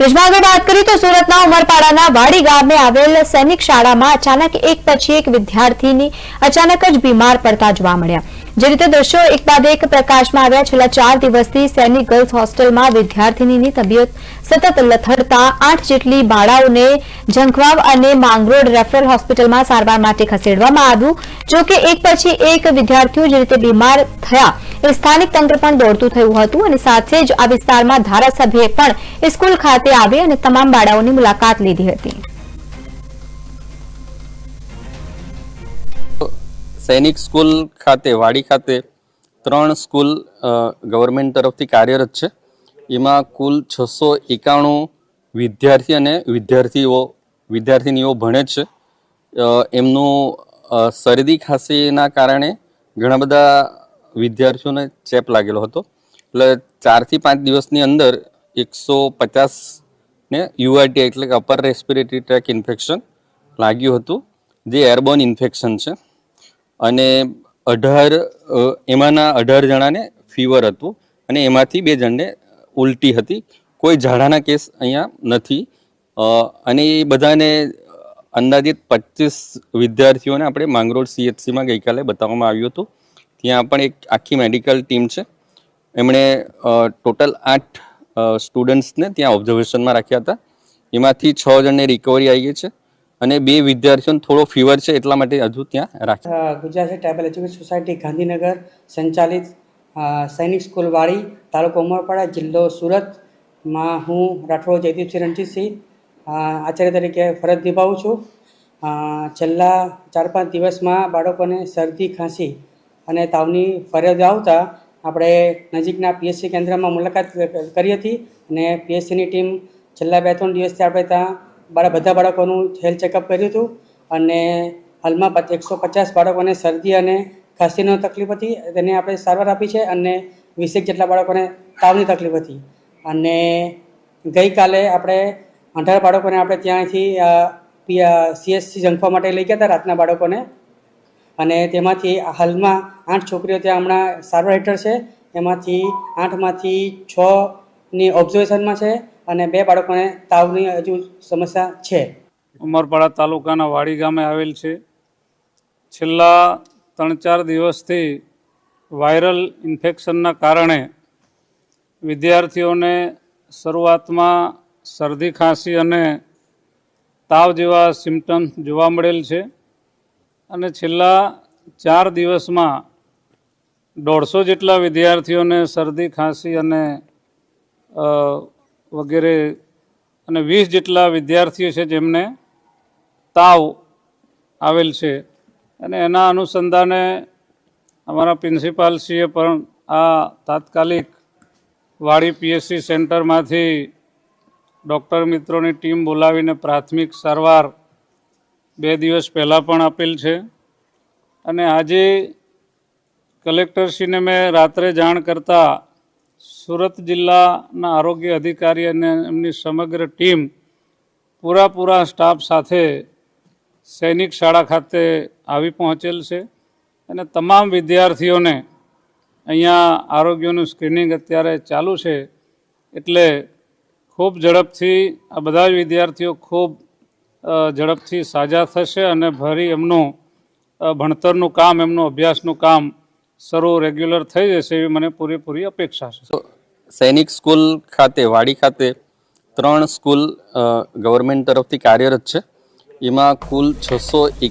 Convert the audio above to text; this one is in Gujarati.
ન્યૂઝમાં આગળ વાત કરીએ તો સુરતના ઉમરપાડાના વાડી ગામે આવેલ સૈનિક શાળામાં અચાનક એક પછી એક વિદ્યાર્થીની અચાનક જ બીમાર પડતા જોવા મળ્યા। જે રીતે દ્રશ્યો એક બાદ એક પ્રકાશમાં આવ્યા। છેલ્લા 4 દિવસથી સૈનિક ગર્લ્સ હોસ્ટેલમાં વિદ્યાર્થીનીની તબિયત સતત લથડતા 8 જેટલી બાળાઓને ઝંખવાવ અને માંગરોળ રેફરલ હોસ્પિટલમાં સારવાર માટે ખસેડવામાં આવ્યું। જો કે એક પછી એક વિદ્યાર્થીઓ જે રીતે બીમાર થયા એ સ્થાનિક તંત્ર પણ દોડતું થયું હતું અને સાથે જ આ વિસ્તારમાં ધારાસભ્યએ પણ સ્કૂલ ખાતે આવી અને તમામ બાળાઓની મુલાકાત લીધી હતી। સૈનિક સ્કૂલ ખાતે વાડી ખાતે 3 સ્કૂલ ગવર્મેન્ટ તરફથી કાર્યરત છે। એમાં કુલ 691 વિદ્યાર્થી અને વિદ્યાર્થીનીઓ ભણે છે। એમનું શરદી ખાંસીના કારણે ઘણા બધા વિદ્યાર્થીઓને ચેપ લાગેલો હતો। એટલે 4 થી 5 દિવસની અંદર 150 ને યુઆરટી એટલે કે અપર રેસ્પિરેટરી ટ્રેક ઇન્ફેક્શન લાગ્યું હતું, જે એરબોર્ન ઇન્ફેક્શન છે। અને 18 જણાને ફીવર હતું અને એમાંથી 2 જણને ઉલટી હતી। કોઈ ઝાડાના કેસ અહીંયા નથી અને એ બધાને અંદાજિત 25 વિદ્યાર્થીઓને આપણે માંગરોળ સીએચસીમાં ગઈકાલે બતાવવામાં આવ્યું હતું। ત્યાં પણ એક આખી મેડિકલ ટીમ છે। એમણે ટોટલ 8 સ્ટુડન્ટ્સને ત્યાં ઓબ્ઝર્વેશનમાં રાખ્યા હતા। એમાંથી 6 જણને રિકવરી આવી ગઈ છે અને 2 વિદ્યાર્થીઓને થોડો ફીવર છે એટલા માટે હજુ ત્યાં રાખ્યા। Gujarat tribal education society Gandhinagar સંચાલિત સૈનિક સ્કૂલ વાડી, તાલુકો ઉમરપાડા, જિલ્લો સુરતમાં હું રાઠોડ જયદીપસિંહ રણજીતસિંહ આચાર્ય તરીકે ફરજ નિભાવું છું। છેલ્લા 4-5 દિવસમાં બાળકોને શરદી, ખાંસી અને તાવની ફરિયાદ આવતા આપણે નજીકના પીએચસી કેન્દ્રમાં મુલાકાત કરી હતી અને પીએચસીની ટીમ છેલ્લા 2-3 દિવસથી આપણે ત્યાં બધા બાળકોનું હેલ્થ ચેકઅપ કર્યું હતું અને હાલમાં 150 બાળકોને શરદી અને ખાંસીનો તકલીફ હતી, તેને આપણે સારવાર આપી છે અને 20 જેટલા બાળકોને તાવની તકલીફ હતી અને ગઈકાલે આપણે 18 બાળકોને આપણે ત્યાંથી સીએચસી ઝંખવા માટે લઈ ગયા હતા રાતના બાળકોને, અને તેમાંથી હાલમાં 8 છોકરીઓ ત્યાં હમણાં સારવાર હેઠળ છે। એમાંથી 8માંથી 6ની ઓબ્ઝર્વેશનમાં છે અને 2 બાળકોને તાવની હજુ સમસ્યા છે। ઉમરપાડા તાલુકાના વાડી ગામે આવેલ છે। છેલ્લા 3-4 દિવસથી વાયરલ ઇન્ફેક્શનના કારણે વિદ્યાર્થીઓને શરૂઆતમાં શરદી, ખાંસી અને તાવ જેવા સિમ્ટમ્સ જોવા મળેલ છે અને છેલ્લા 4 દિવસમાં 150 જેટલા વિદ્યાર્થીઓને શરદી, ખાંસી અને વગેરે અને 20 જેટલા વિદ્યાર્થીઓ છે જેમને તાવ આવેલ છે અને એના અનુસંધાને અમારા પ્રિન્સિપાલશ્રીએ પણ આ તાત્કાલિક વાડી પીએચસી સેન્ટરમાંથી ડૉક્ટર મિત્રોની ટીમ બોલાવીને પ્રાથમિક સારવાર 2 દિવસ પહેલાં પણ આપેલ છે અને આજે કલેક્ટરશ્રીને મેં રાત્રે જાણ કરતાં સુરત જિલ્લાના આરોગ્ય અધિકારી અને એમની સમગ્ર ટીમ પૂરા સ્ટાફ સાથે સૈનિક શાળા ખાતે આવી પહોંચેલ છે અને તમામ વિદ્યાર્થીઓને અહીંયા આરોગ્યનું સ્ક્રીનિંગ અત્યારે ચાલુ છે। એટલે ખૂબ ઝડપથી આ બધા જ વિદ્યાર્થીઓ ખૂબ ઝડપથી સાજા થશે અને ફરી એમનું ભણતરનું કામ, એમનું અભ્યાસનું કામ શરૂ રેગ્યુલર થઈ જશે એવી મને પૂરેપૂરી અપેક્ષા છે। સૈનિક સ્કૂલ ખાતે વાડી ખાતે 3 સ્કૂલ ગવર્મેન્ટ તરફથી કાર્યરત છે। એમાં કુલ 691